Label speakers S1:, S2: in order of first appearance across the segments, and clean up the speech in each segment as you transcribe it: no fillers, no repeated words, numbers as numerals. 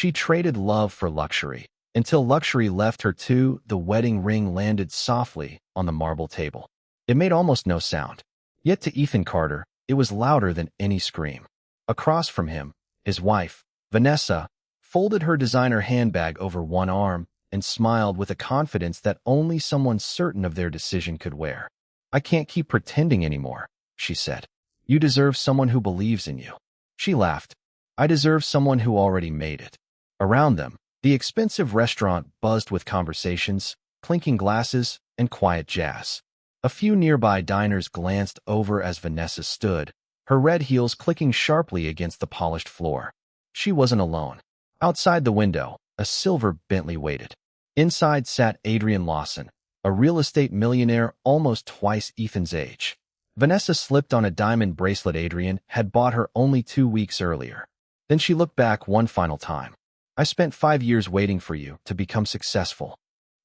S1: She traded love for luxury, until luxury left her too. The wedding ring landed softly on the marble table. It made almost no sound. Yet to Ethan Carter, it was louder than any scream. Across from him, his wife, Vanessa, folded her designer handbag over one arm and smiled with a confidence that only someone certain of their decision could wear. "I can't keep pretending anymore," she said. "You deserve someone who believes in you." She laughed. "I deserve someone who already made it." Around them, the expensive restaurant buzzed with conversations, clinking glasses, and quiet jazz. A few nearby diners glanced over as Vanessa stood, her red heels clicking sharply against the polished floor. She wasn't alone. Outside the window, a silver Bentley waited. Inside sat Adrian Lawson, a real estate millionaire almost twice Ethan's age. Vanessa slipped on a diamond bracelet Adrian had bought her only 2 weeks earlier. Then she looked back one final time. "I spent 5 years waiting for you to become successful.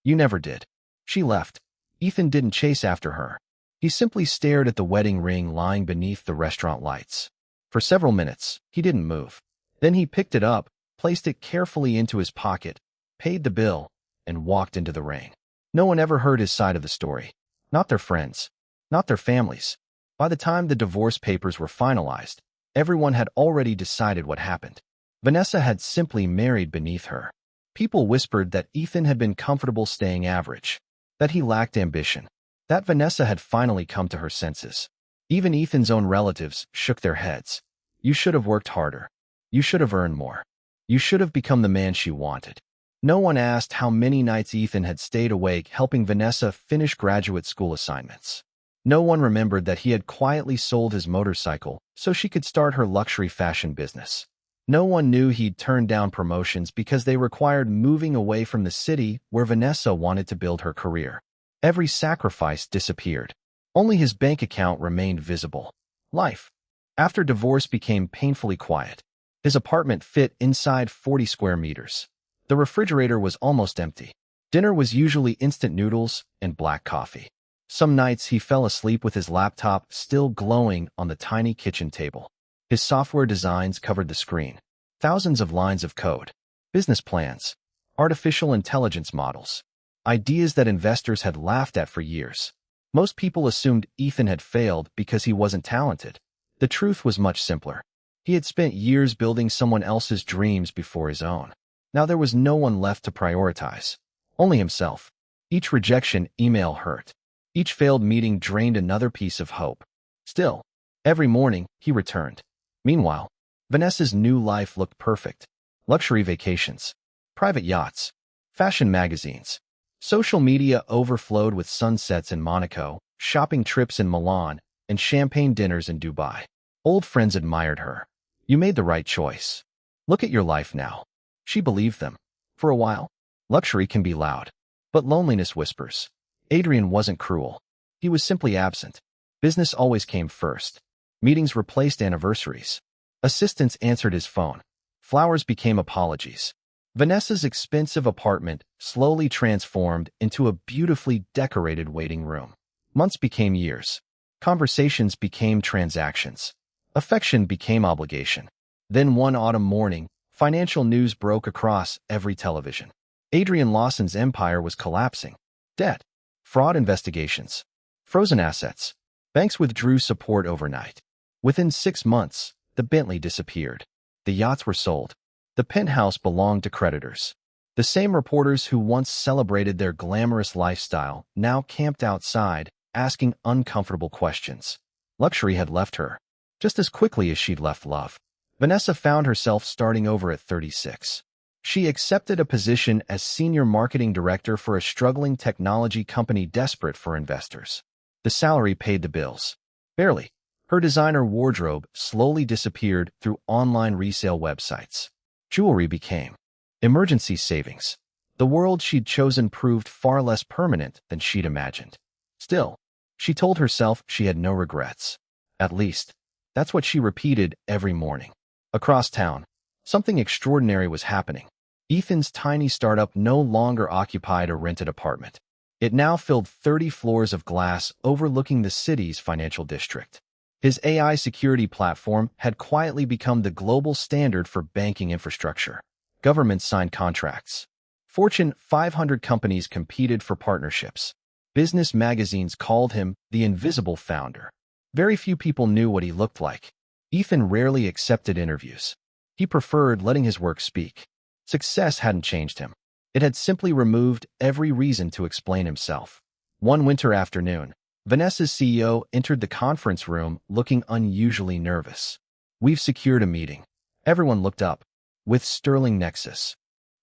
S1: You never did." She left. Ethan didn't chase after her. He simply stared at the wedding ring lying beneath the restaurant lights. For several minutes, he didn't move. Then he picked it up, placed it carefully into his pocket, paid the bill, and walked into the rain. No one ever heard his side of the story. Not their friends. Not their families. By the time the divorce papers were finalized, everyone had already decided what happened. Vanessa had simply married beneath her. People whispered that Ethan had been comfortable staying average, that he lacked ambition, that Vanessa had finally come to her senses. Even Ethan's own relatives shook their heads. "You should have worked harder. You should have earned more. You should have become the man she wanted." No one asked how many nights Ethan had stayed awake helping Vanessa finish graduate school assignments. No one remembered that he had quietly sold his motorcycle so she could start her luxury fashion business. No one knew he'd turned down promotions because they required moving away from the city where Vanessa wanted to build her career. Every sacrifice disappeared. Only his bank account remained visible. Life, after divorce, became painfully quiet. His apartment fit inside 40 square meters. The refrigerator was almost empty. Dinner was usually instant noodles and black coffee. Some nights he fell asleep with his laptop still glowing on the tiny kitchen table. His software designs covered the screen. Thousands of lines of code, business plans, artificial intelligence models, ideas that investors had laughed at for years. Most people assumed Ethan had failed because he wasn't talented. The truth was much simpler. He had spent years building someone else's dreams before his own. Now there was no one left to prioritize. Only himself. Each rejection email hurt. Each failed meeting drained another piece of hope. Still, every morning, he returned. Meanwhile, Vanessa's new life looked perfect. Luxury vacations, private yachts, fashion magazines. Social media overflowed with sunsets in Monaco, shopping trips in Milan, and champagne dinners in Dubai. Old friends admired her. "You made the right choice. Look at your life now." She believed them. For a while, luxury can be loud, but loneliness whispers. Adrian wasn't cruel. He was simply absent. Business always came first. Meetings replaced anniversaries. Assistants answered his phone. Flowers became apologies. Vanessa's expensive apartment slowly transformed into a beautifully decorated waiting room. Months became years. Conversations became transactions. Affection became obligation. Then one autumn morning, financial news broke across every television. Adrian Lawson's empire was collapsing. Debt, fraud investigations, frozen assets. Banks withdrew support overnight. Within 6 months, the Bentley disappeared. The yachts were sold. The penthouse belonged to creditors. The same reporters who once celebrated their glamorous lifestyle now camped outside, asking uncomfortable questions. Luxury had left her, just as quickly as she'd left love. Vanessa found herself starting over at 36. She accepted a position as senior marketing director for a struggling technology company desperate for investors. The salary paid the bills. Barely. Her designer wardrobe slowly disappeared through online resale websites. Jewelry became emergency savings. The world she'd chosen proved far less permanent than she'd imagined. Still, she told herself she had no regrets. At least, that's what she repeated every morning. Across town, something extraordinary was happening. Ethan's tiny startup no longer occupied a rented apartment. It now filled 30 floors of glass overlooking the city's financial district. His AI security platform had quietly become the global standard for banking infrastructure. Governments signed contracts. Fortune 500 companies competed for partnerships. Business magazines called him the invisible founder. Very few people knew what he looked like. Ethan rarely accepted interviews. He preferred letting his work speak. Success hadn't changed him. It had simply removed every reason to explain himself. One winter afternoon, Vanessa's CEO entered the conference room looking unusually nervous. "We've secured a meeting." Everyone looked up. "With Sterling Nexus."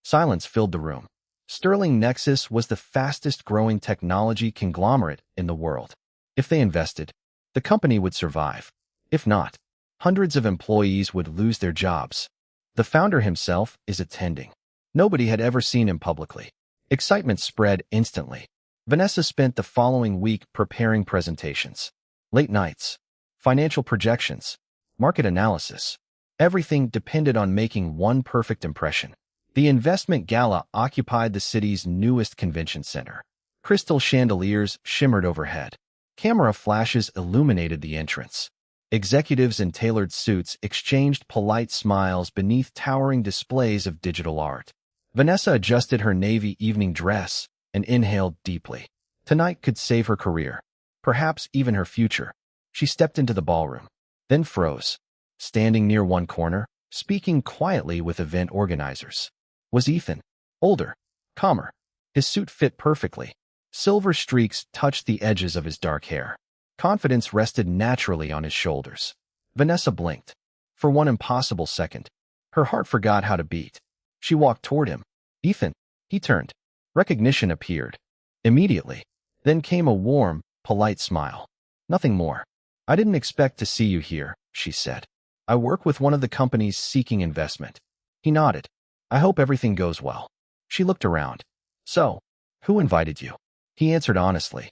S1: Silence filled the room. Sterling Nexus was the fastest-growing technology conglomerate in the world. If they invested, the company would survive. If not, hundreds of employees would lose their jobs. The founder himself is attending. Nobody had ever seen him publicly. Excitement spread instantly. Vanessa spent the following week preparing presentations. Late nights, financial projections, market analysis. Everything depended on making one perfect impression. The investment gala occupied the city's newest convention center. Crystal chandeliers shimmered overhead. Camera flashes illuminated the entrance. Executives in tailored suits exchanged polite smiles beneath towering displays of digital art. Vanessa adjusted her navy evening dress and inhaled deeply. Tonight could save her career, perhaps even her future. She stepped into the ballroom, then froze. Standing near one corner, speaking quietly with event organizers, was Ethan. Older, calmer. His suit fit perfectly. Silver streaks touched the edges of his dark hair. Confidence rested naturally on his shoulders. Vanessa blinked. For one impossible second, her heart forgot how to beat. She walked toward him. "Ethan." He turned. Recognition appeared. Immediately. Then came a warm, polite smile. "Nothing more." "I didn't expect to see you here," she said. "I work with one of the companies seeking investment." He nodded. "I hope everything goes well." She looked around. "So, who invited you?" He answered honestly.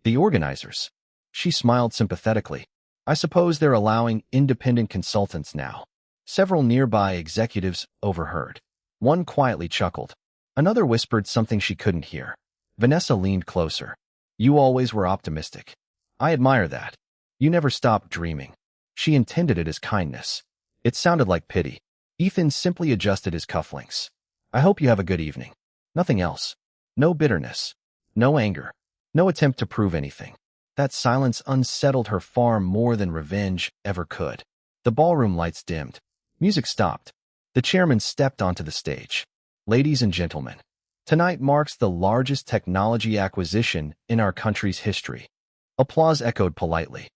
S1: "The organizers." She smiled sympathetically. "I suppose they're allowing independent consultants now." Several nearby executives overheard. One quietly chuckled. Another whispered something she couldn't hear. Vanessa leaned closer. "You always were optimistic. I admire that. You never stopped dreaming." She intended it as kindness. It sounded like pity. Ethan simply adjusted his cufflinks. "I hope you have a good evening." Nothing else. No bitterness. No anger. No attempt to prove anything. That silence unsettled her far more than revenge ever could. The ballroom lights dimmed. Music stopped. The chairman stepped onto the stage. "Ladies and gentlemen, tonight marks the largest technology acquisition in our country's history." Applause echoed politely.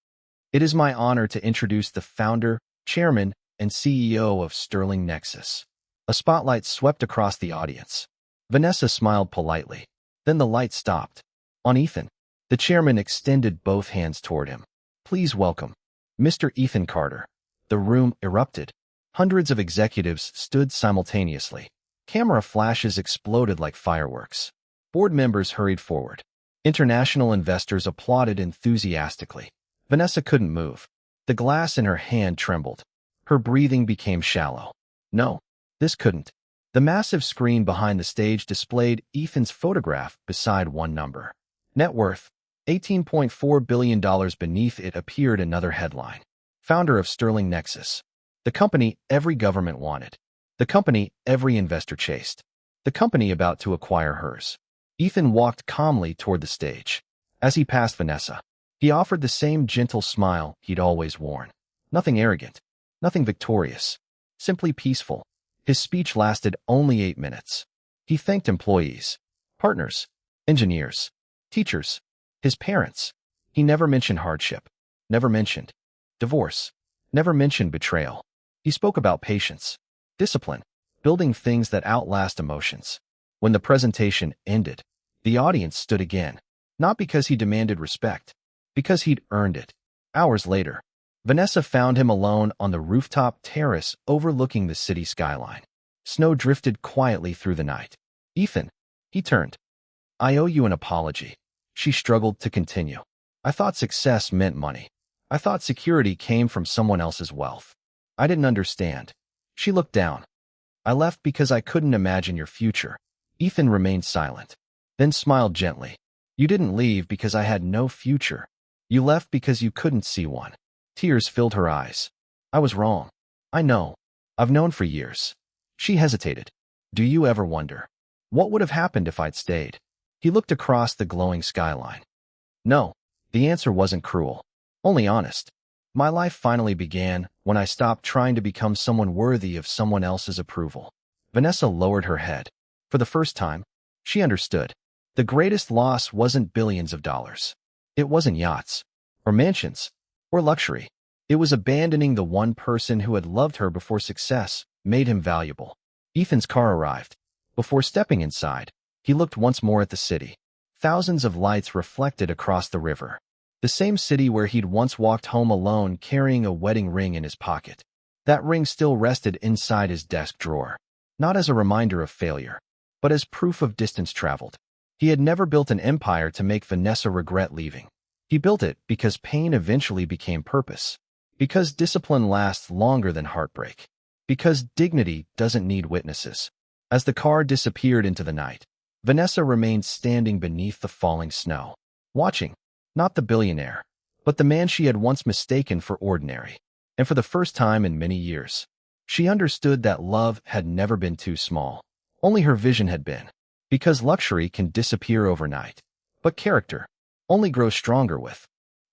S1: "It is my honor to introduce the founder, chairman, and CEO of Sterling Nexus." A spotlight swept across the audience. Vanessa smiled politely. Then the light stopped. On Ethan. The chairman extended both hands toward him. "Please welcome Mr. Ethan Carter." The room erupted. Hundreds of executives stood simultaneously. Camera flashes exploded like fireworks. Board members hurried forward. International investors applauded enthusiastically. Vanessa couldn't move. The glass in her hand trembled. Her breathing became shallow. No, this couldn't. The massive screen behind the stage displayed Ethan's photograph beside one number. Net worth, $18.4 billion. Beneath it appeared another headline. Founder of Sterling Nexus. The company every government wanted. The company every investor chased. The company about to acquire hers. Ethan walked calmly toward the stage. As he passed Vanessa, he offered the same gentle smile he'd always worn. Nothing arrogant. Nothing victorious. Simply peaceful. His speech lasted only 8 minutes. He thanked employees, partners, engineers, teachers, his parents. He never mentioned hardship. Never mentioned divorce. Never mentioned betrayal. He spoke about patience, discipline, building things that outlast emotions. When the presentation ended, the audience stood again. Not because he demanded respect, because he'd earned it. Hours later, Vanessa found him alone on the rooftop terrace overlooking the city skyline. Snow drifted quietly through the night. "Ethan," he turned. "I owe you an apology." She struggled to continue. "I thought success meant money. I thought security came from someone else's wealth. I didn't understand." She looked down. "I left because I couldn't imagine your future." Ethan remained silent, then smiled gently. "You didn't leave because I had no future. You left because you couldn't see one." Tears filled her eyes. "I was wrong. I know. I've known for years." She hesitated. Do you ever wonder, what would have happened if I'd stayed? He looked across the glowing skyline. No, the answer wasn't cruel, only honest. My life finally began when I stopped trying to become someone worthy of someone else's approval. Vanessa lowered her head. For the first time, she understood. The greatest loss wasn't billions of dollars. It wasn't yachts, or mansions, or luxury. It was abandoning the one person who had loved her before success made him valuable. Ethan's car arrived. Before stepping inside, he looked once more at the city. Thousands of lights reflected across the river. The same city where he'd once walked home alone carrying a wedding ring in his pocket. That ring still rested inside his desk drawer, not as a reminder of failure, but as proof of distance traveled. He had never built an empire to make Vanessa regret leaving. He built it because pain eventually became purpose, because discipline lasts longer than heartbreak, because dignity doesn't need witnesses. As the car disappeared into the night, Vanessa remained standing beneath the falling snow, watching, not the billionaire, but the man she had once mistaken for ordinary. And for the first time in many years, she understood that love had never been too small. Only her vision had been. Because luxury can disappear overnight, but character only grows stronger with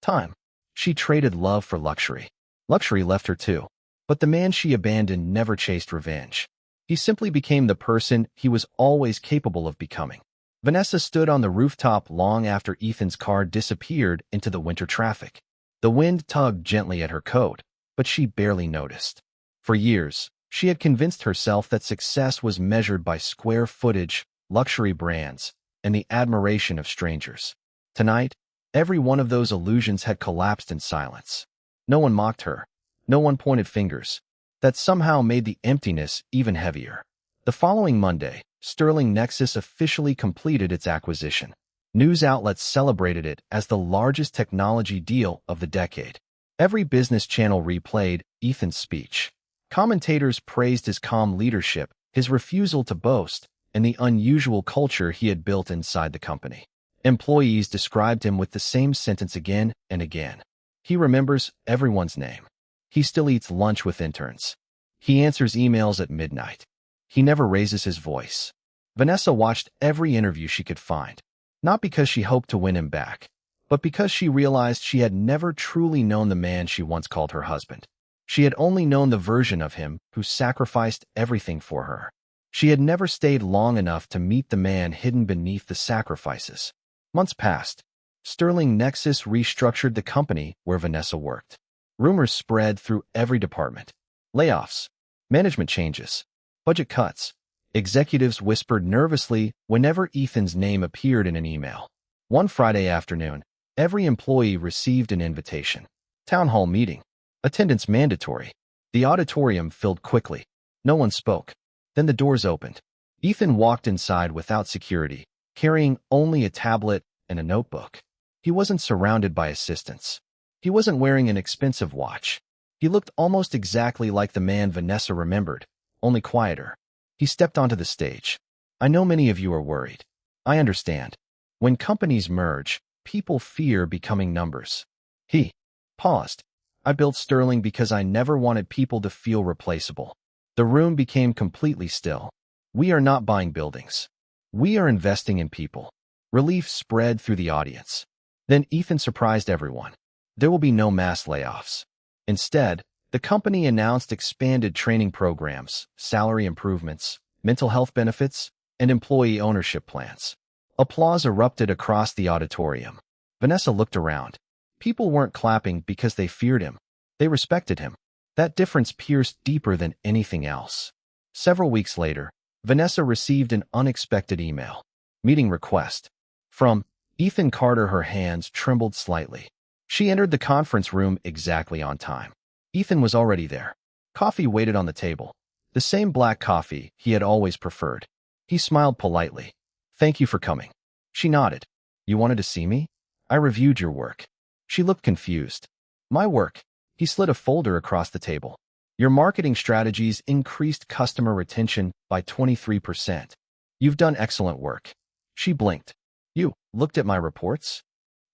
S1: time. She traded love for luxury. Luxury left her too, but the man she abandoned never chased revenge. He simply became the person he was always capable of becoming. Vanessa stood on the rooftop long after Ethan's car disappeared into the winter traffic. The wind tugged gently at her coat, but she barely noticed. For years, she had convinced herself that success was measured by square footage, luxury brands, and the admiration of strangers. Tonight, every one of those illusions had collapsed in silence. No one mocked her. No one pointed fingers. That somehow made the emptiness even heavier. The following Monday, Sterling Nexus officially completed its acquisition. News outlets celebrated it as the largest technology deal of the decade. Every business channel replayed Ethan's speech. Commentators praised his calm leadership, his refusal to boast, and the unusual culture he had built inside the company. Employees described him with the same sentence again and again. He remembers everyone's name. He still eats lunch with interns. He answers emails at midnight. He never raises his voice. Vanessa watched every interview she could find, not because she hoped to win him back, but because she realized she had never truly known the man she once called her husband. She had only known the version of him who sacrificed everything for her. She had never stayed long enough to meet the man hidden beneath the sacrifices. Months passed. Sterling Nexus restructured the company where Vanessa worked. Rumors spread through every department. Layoffs, management changes, budget cuts. Executives whispered nervously whenever Ethan's name appeared in an email. One Friday afternoon, every employee received an invitation. Town hall meeting. Attendance mandatory. The auditorium filled quickly. No one spoke. Then the doors opened. Ethan walked inside without security, carrying only a tablet and a notebook. He wasn't surrounded by assistants. He wasn't wearing an expensive watch. He looked almost exactly like the man Vanessa remembered, only quieter. He stepped onto the stage. I know many of you are worried. I understand. When companies merge, people fear becoming numbers. He paused. I built Sterling because I never wanted people to feel replaceable. The room became completely still. We are not buying buildings. We are investing in people. Relief spread through the audience. Then Ethan surprised everyone. There will be no mass layoffs. Instead, the company announced expanded training programs, salary improvements, mental health benefits, and employee ownership plans. Applause erupted across the auditorium. Vanessa looked around. People weren't clapping because they feared him. They respected him. That difference pierced deeper than anything else. Several weeks later, Vanessa received an unexpected email. Meeting request. From Ethan Carter. Her hands trembled slightly. She entered the conference room exactly on time. Ethan was already there. Coffee waited on the table. The same black coffee he had always preferred. He smiled politely. Thank you for coming. She nodded. You wanted to see me? I reviewed your work. She looked confused. My work? He slid a folder across the table. Your marketing strategies increased customer retention by 23%. You've done excellent work. She blinked. You looked at my reports?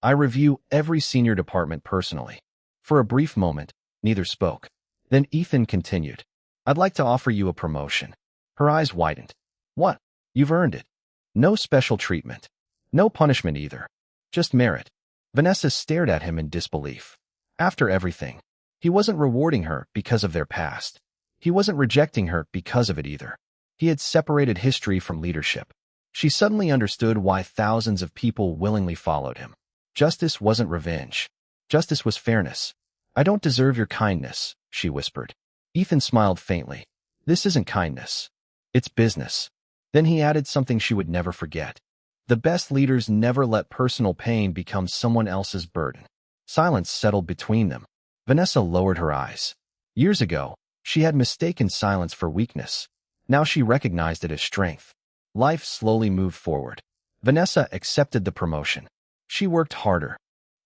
S1: I review every senior department personally. For a brief moment, neither spoke. Then Ethan continued. I'd like to offer you a promotion. Her eyes widened. What? You've earned it. No special treatment. No punishment either. Just merit. Vanessa stared at him in disbelief. After everything, he wasn't rewarding her because of their past. He wasn't rejecting her because of it either. He had separated history from leadership. She suddenly understood why thousands of people willingly followed him. Justice wasn't revenge. Justice was fairness. I don't deserve your kindness, she whispered. Ethan smiled faintly. This isn't kindness. It's business. Then he added something she would never forget. The best leaders never let personal pain become someone else's burden. Silence settled between them. Vanessa lowered her eyes. Years ago, she had mistaken silence for weakness. Now she recognized it as strength. Life slowly moved forward. Vanessa accepted the promotion. She worked harder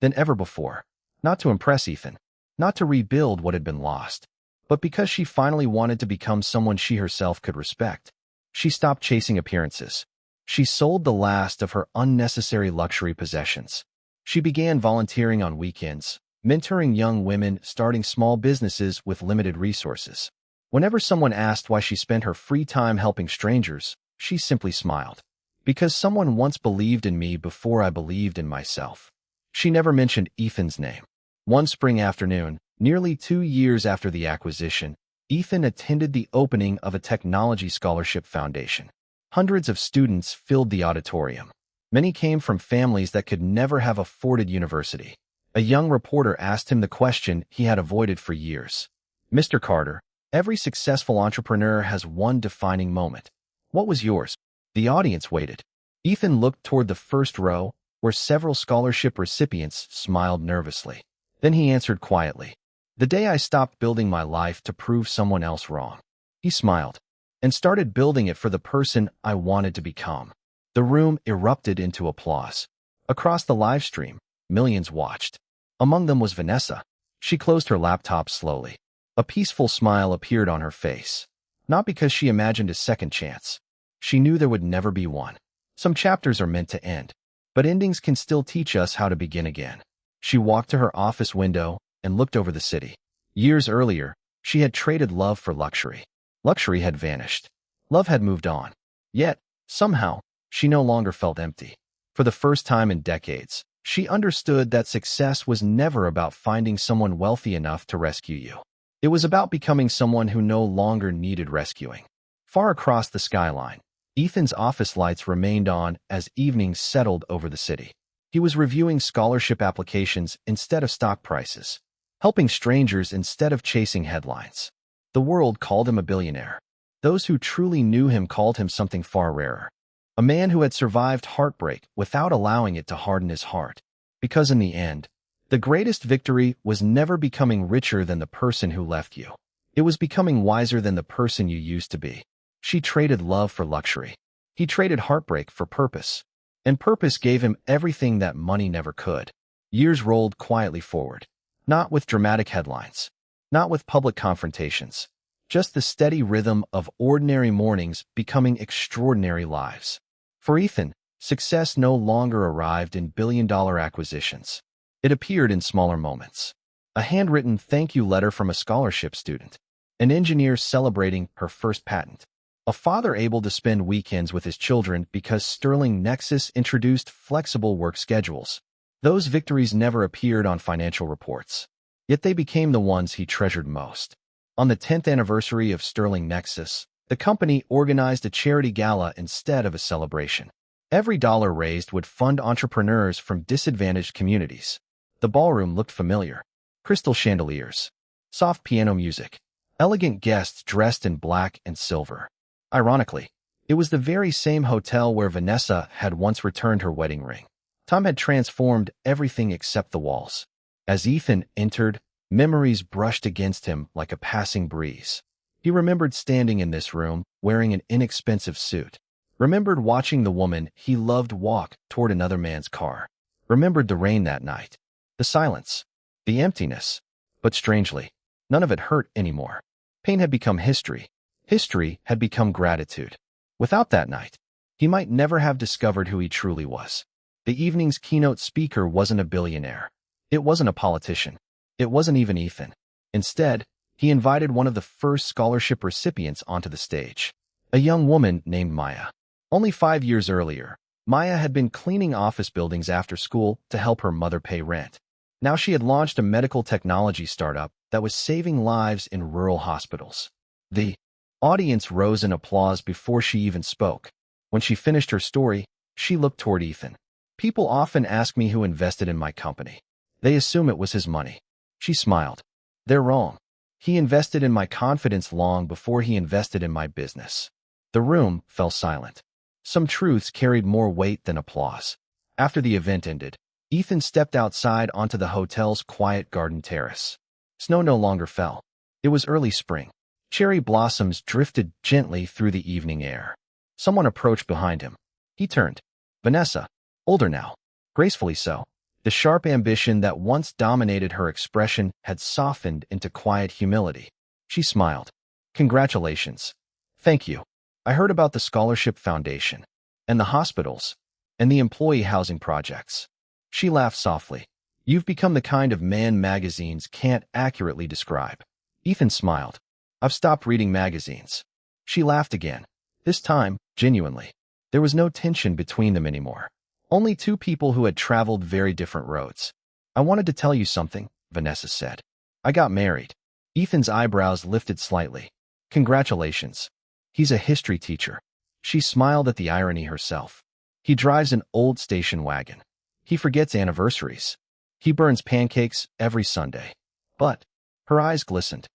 S1: than ever before, not to impress Ethan, not to rebuild what had been lost, but because she finally wanted to become someone she herself could respect. She stopped chasing appearances. She sold the last of her unnecessary luxury possessions. She began volunteering on weekends, mentoring young women, starting small businesses with limited resources. Whenever someone asked why she spent her free time helping strangers, she simply smiled. Because someone once believed in me before I believed in myself. She never mentioned Ethan's name. One spring afternoon, nearly 2 years after the acquisition, Ethan attended the opening of a technology scholarship foundation. Hundreds of students filled the auditorium. Many came from families that could never have afforded university. A young reporter asked him the question he had avoided for years. Mr. Carter, every successful entrepreneur has one defining moment. What was yours? The audience waited. Ethan looked toward the first row, where several scholarship recipients smiled nervously. Then he answered quietly, "The day I stopped building my life to prove someone else wrong." He smiled and started building it for the person I wanted to become. The room erupted into applause. Across the live stream, millions watched. Among them was Vanessa. She closed her laptop slowly. A peaceful smile appeared on her face. Not because she imagined a second chance. She knew there would never be one. Some chapters are meant to end, but endings can still teach us how to begin again. She walked to her office window and looked over the city. Years earlier, she had traded love for luxury. Luxury had vanished. Love had moved on. Yet, somehow, she no longer felt empty. For the first time in decades, she understood that success was never about finding someone wealthy enough to rescue you. It was about becoming someone who no longer needed rescuing. Far across the skyline, Ethan's office lights remained on as evening settled over the city. He was reviewing scholarship applications instead of stock prices, helping strangers instead of chasing headlines. The world called him a billionaire. Those who truly knew him called him something far rarer. A man who had survived heartbreak without allowing it to harden his heart. Because in the end, the greatest victory was never becoming richer than the person who left you. It was becoming wiser than the person you used to be. She traded love for luxury. He traded heartbreak for purpose. And purpose gave him everything that money never could. Years rolled quietly forward. Not with dramatic headlines. Not with public confrontations. Just the steady rhythm of ordinary mornings becoming extraordinary lives. For Ethan, success no longer arrived in billion-dollar acquisitions. It appeared in smaller moments. A handwritten thank you letter from a scholarship student. An engineer celebrating her first patent. A father able to spend weekends with his children because Sterling Nexus introduced flexible work schedules. Those victories never appeared on financial reports. Yet they became the ones he treasured most. On the 10th anniversary of Sterling Nexus, the company organized a charity gala instead of a celebration. Every dollar raised would fund entrepreneurs from disadvantaged communities. The ballroom looked familiar. Crystal chandeliers, soft piano music, elegant guests dressed in black and silver. Ironically, it was the very same hotel where Vanessa had once returned her wedding ring. Time had transformed everything except the walls. As Ethan entered, memories brushed against him like a passing breeze. He remembered standing in this room, wearing an inexpensive suit. Remembered watching the woman he loved walk toward another man's car. Remembered the rain that night. The silence. The emptiness. But strangely, none of it hurt anymore. Pain had become history. History had become gratitude. Without that night, he might never have discovered who he truly was. The evening's keynote speaker wasn't a billionaire. It wasn't a politician. It wasn't even Ethan. Instead, he invited one of the first scholarship recipients onto the stage. A young woman named Maya. Only 5 years earlier, Maya had been cleaning office buildings after school to help her mother pay rent. Now she had launched a medical technology startup that was saving lives in rural hospitals. The audience rose in applause before she even spoke. When she finished her story, she looked toward Ethan. People often ask me who invested in my company. They assume it was his money. She smiled. They're wrong. He invested in my confidence long before he invested in my business. The room fell silent. Some truths carried more weight than applause. After the event ended, Ethan stepped outside onto the hotel's quiet garden terrace. Snow no longer fell. It was early spring. Cherry blossoms drifted gently through the evening air. Someone approached behind him. He turned. Vanessa, older now, gracefully so. The sharp ambition that once dominated her expression had softened into quiet humility. She smiled. Congratulations. Thank you. I heard about the scholarship foundation, and the hospitals, and the employee housing projects. She laughed softly. You've become the kind of man magazines can't accurately describe. Ethan smiled. I've stopped reading magazines. She laughed again, this time genuinely. There was no tension between them anymore. Only two people who had traveled very different roads. I wanted to tell you something, Vanessa said. I got married. Ethan's eyebrows lifted slightly. Congratulations. He's a history teacher. She smiled at the irony herself. He drives an old station wagon. He forgets anniversaries. He burns pancakes every Sunday. But her eyes glistened.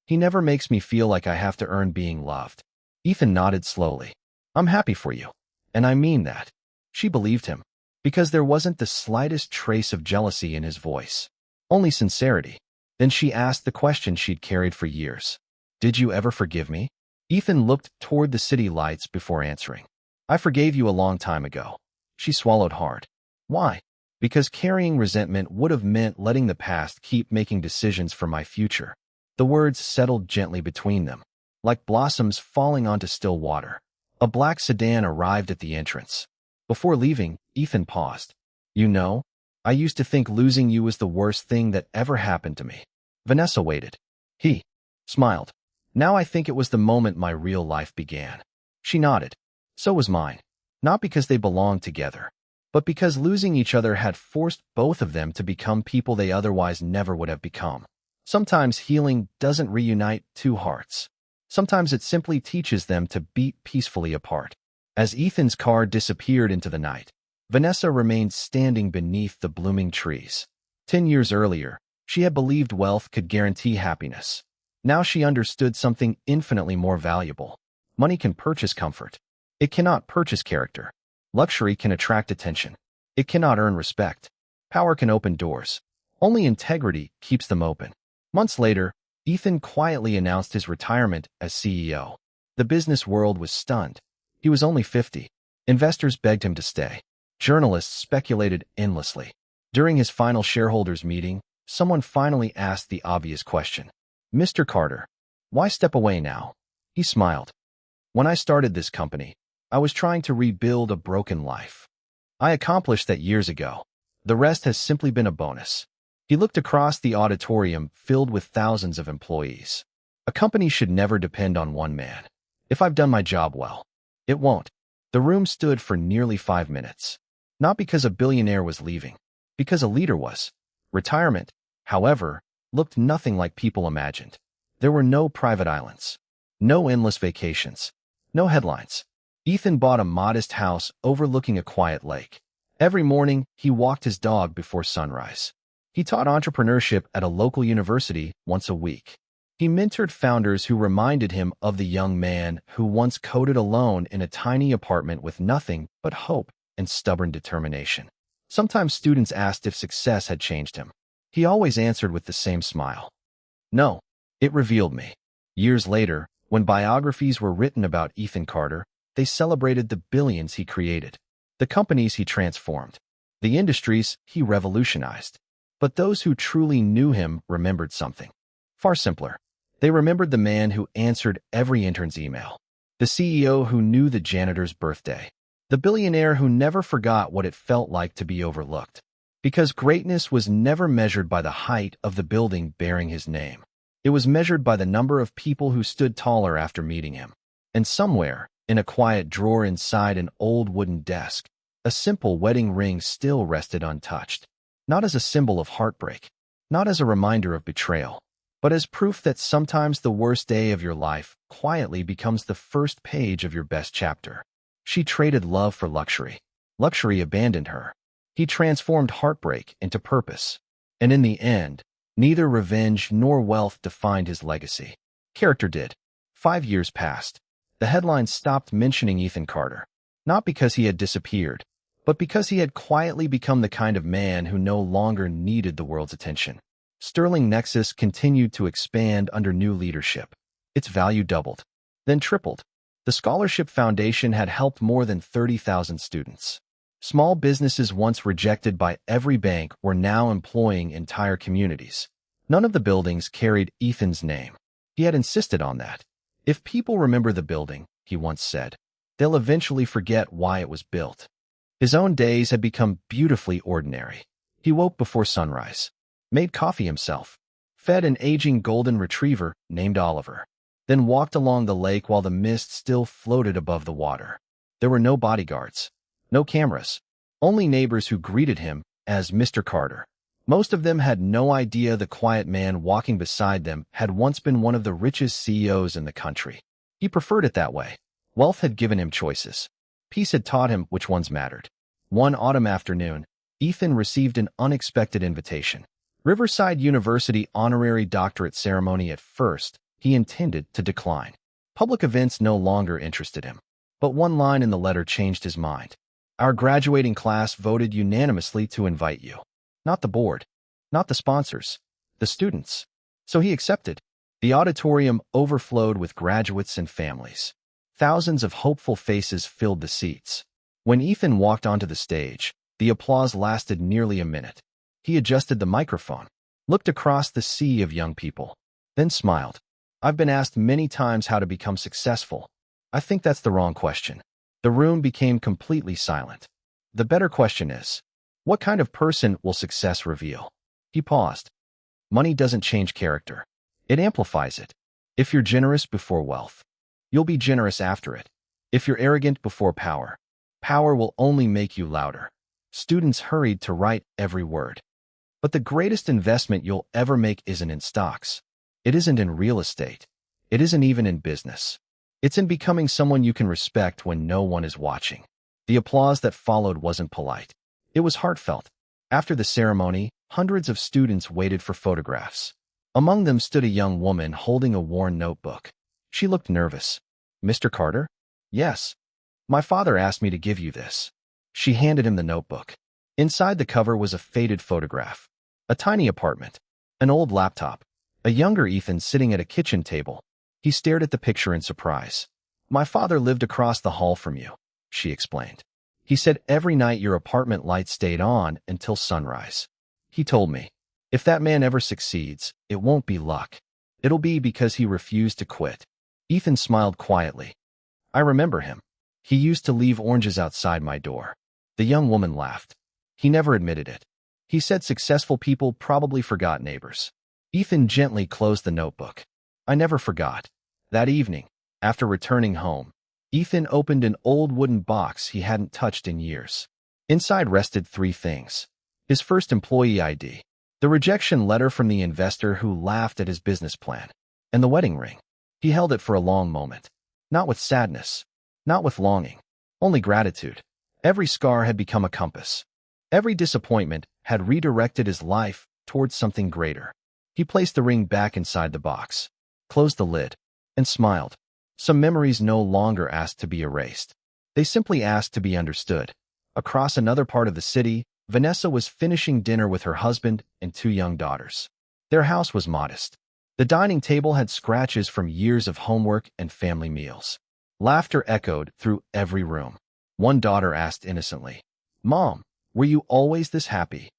S1: He never makes me feel like I have to earn being loved. Ethan nodded slowly. I'm happy for you. And I mean that. She believed him, because there wasn't the slightest trace of jealousy in his voice. Only sincerity. Then she asked the question she'd carried for years. Did you ever forgive me? Ethan looked toward the city lights before answering. I forgave you a long time ago. She swallowed hard. Why? Because carrying resentment would have meant letting the past keep making decisions for my future. The words settled gently between them, like blossoms falling onto still water. A black sedan arrived at the entrance. Before leaving, Ethan paused. You know, I used to think losing you was the worst thing that ever happened to me. Vanessa waited. He smiled. Now I think it was the moment my real life began. She nodded. So was mine. Not because they belonged together, but because losing each other had forced both of them to become people they otherwise never would have become. Sometimes healing doesn't reunite two hearts. Sometimes it simply teaches them to beat peacefully apart. As Ethan's car disappeared into the night, Vanessa remained standing beneath the blooming trees. 10 years earlier, she had believed wealth could guarantee happiness. Now she understood something infinitely more valuable. Money can purchase comfort. It cannot purchase character. Luxury can attract attention. It cannot earn respect. Power can open doors. Only integrity keeps them open. Months later, Ethan quietly announced his retirement as CEO. The business world was stunned. He was only 50. Investors begged him to stay. Journalists speculated endlessly. During his final shareholders' meeting, someone finally asked the obvious question. Mr. Carter, why step away now? He smiled. When I started this company, I was trying to rebuild a broken life. I accomplished that years ago. The rest has simply been a bonus. He looked across the auditorium filled with thousands of employees. A company should never depend on one man. If I've done my job well, it won't. The room stood for nearly 5 minutes. Not because a billionaire was leaving, because a leader was. Retirement, however, looked nothing like people imagined. There were no private islands, no endless vacations, no headlines. Ethan bought a modest house overlooking a quiet lake. Every morning, he walked his dog before sunrise. He taught entrepreneurship at a local university once a week. He mentored founders who reminded him of the young man who once coded alone in a tiny apartment with nothing but hope and stubborn determination. Sometimes students asked if success had changed him. He always answered with the same smile. No, it revealed me. Years later, when biographies were written about Ethan Carter, they celebrated the billions he created, the companies he transformed, the industries he revolutionized. But those who truly knew him remembered something far simpler. They remembered the man who answered every intern's email, the CEO who knew the janitor's birthday, the billionaire who never forgot what it felt like to be overlooked. Because greatness was never measured by the height of the building bearing his name. It was measured by the number of people who stood taller after meeting him. And somewhere, in a quiet drawer inside an old wooden desk, a simple wedding ring still rested untouched. Not as a symbol of heartbreak, not as a reminder of betrayal, but as proof that sometimes the worst day of your life quietly becomes the first page of your best chapter. She traded love for luxury. Luxury abandoned her. He transformed heartbreak into purpose. And in the end, neither revenge nor wealth defined his legacy. Character did. 5 years passed. The headlines stopped mentioning Ethan Carter, not because he had disappeared, but because he had quietly become the kind of man who no longer needed the world's attention. Sterling Nexus continued to expand under new leadership. Its value doubled, then tripled. The Scholarship Foundation had helped more than 30,000 students. Small businesses once rejected by every bank were now employing entire communities. None of the buildings carried Ethan's name. He had insisted on that. If people remember the building, he once said, they'll eventually forget why it was built. His own days had become beautifully ordinary. He woke before sunrise, made coffee himself, fed an aging golden retriever named Oliver, then walked along the lake while the mist still floated above the water. There were no bodyguards, no cameras, only neighbors who greeted him as Mr. Carter. Most of them had no idea the quiet man walking beside them had once been one of the richest CEOs in the country. He preferred it that way. Wealth had given him choices. Peace had taught him which ones mattered. One autumn afternoon, Ethan received an unexpected invitation. Riverside University honorary doctorate ceremony. At first, he intended to decline. Public events no longer interested him. But one line in the letter changed his mind. Our graduating class voted unanimously to invite you. Not the board, not the sponsors, the students. So he accepted. The auditorium overflowed with graduates and families. Thousands of hopeful faces filled the seats. When Ethan walked onto the stage, the applause lasted nearly a minute. He adjusted the microphone, looked across the sea of young people, then smiled. I've been asked many times how to become successful. I think that's the wrong question. The room became completely silent. The better question is, what kind of person will success reveal? He paused. Money doesn't change character. It amplifies it. If you're generous before wealth, you'll be generous after it. If you're arrogant before power, power will only make you louder. Students hurried to write every word. But the greatest investment you'll ever make isn't in stocks. It isn't in real estate. It isn't even in business. It's in becoming someone you can respect when no one is watching. The applause that followed wasn't polite. It was heartfelt. After the ceremony, hundreds of students waited for photographs. Among them stood a young woman holding a worn notebook. She looked nervous. Mr. Carter? Yes. My father asked me to give you this. She handed him the notebook. Inside the cover was a faded photograph. A tiny apartment. An old laptop. A younger Ethan sitting at a kitchen table. He stared at the picture in surprise. My father lived across the hall from you, she explained. He said every night your apartment lights stayed on until sunrise. He told me, if that man ever succeeds, it won't be luck. It'll be because he refused to quit. Ethan smiled quietly. I remember him. He used to leave oranges outside my door. The young woman laughed. He never admitted it. He said successful people probably forgot neighbors. Ethan gently closed the notebook. I never forgot. That evening, after returning home, Ethan opened an old wooden box he hadn't touched in years. Inside rested 3 things. His first employee ID, the rejection letter from the investor who laughed at his business plan, and the wedding ring. He held it for a long moment. Not with sadness, not with longing, only gratitude. Every scar had become a compass. Every disappointment had redirected his life towards something greater. He placed the ring back inside the box, closed the lid, and smiled. Some memories no longer asked to be erased. They simply asked to be understood. Across another part of the city, Vanessa was finishing dinner with her husband and 2 young daughters. Their house was modest. The dining table had scratches from years of homework and family meals. Laughter echoed through every room. One daughter asked innocently, Mom, were you always this happy?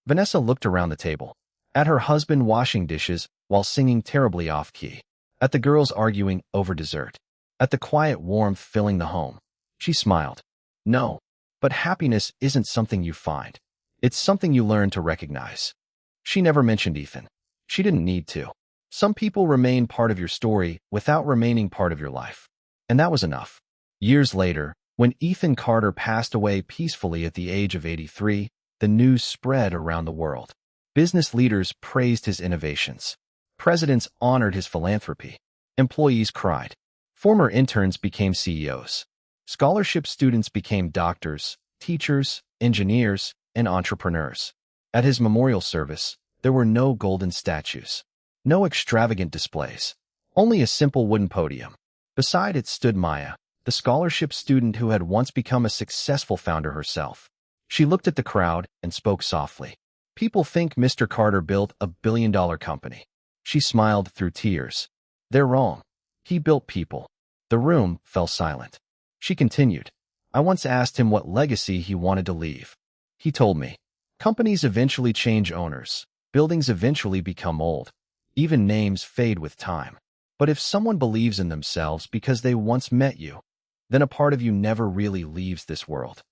S1: Vanessa looked around the table, at her husband washing dishes while singing terribly off-key, at the girls arguing over dessert, at the quiet warmth filling the home. She smiled. No, but happiness isn't something you find. It's something you learn to recognize. She never mentioned Ethan. She didn't need to. Some people remain part of your story without remaining part of your life. And that was enough. Years later, when Ethan Carter passed away peacefully at the age of 83, the news spread around the world. Business leaders praised his innovations. Presidents honored his philanthropy. Employees cried. Former interns became CEOs. Scholarship students became doctors, teachers, engineers, and entrepreneurs. At his memorial service, there were no golden statues, no extravagant displays, only a simple wooden podium. Beside it stood Maya, the scholarship student who had once become a successful founder herself. She looked at the crowd and spoke softly. People think Mr. Carter built a billion-dollar company. She smiled through tears. They're wrong. He built people. The room fell silent. She continued. I once asked him what legacy he wanted to leave. He told me, companies eventually change owners. Buildings eventually become old. Even names fade with time. But if someone believes in themselves because they once met you, then a part of you never really leaves this world.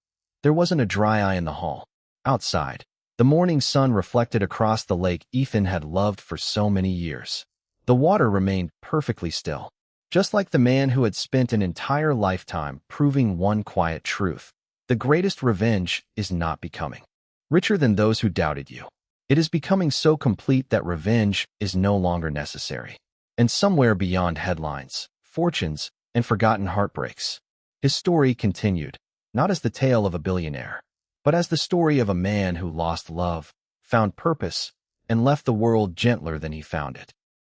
S1: There wasn't a dry eye in the hall. Outside, the morning sun reflected across the lake Ethan had loved for so many years. The water remained perfectly still, just like the man who had spent an entire lifetime proving one quiet truth. The greatest revenge is not becoming richer than those who doubted you. It is becoming so complete that revenge is no longer necessary. And somewhere beyond headlines, fortunes, and forgotten heartbreaks, his story continued, not as the tale of a billionaire, but as the story of a man who lost love, found purpose, and left the world gentler than he found it.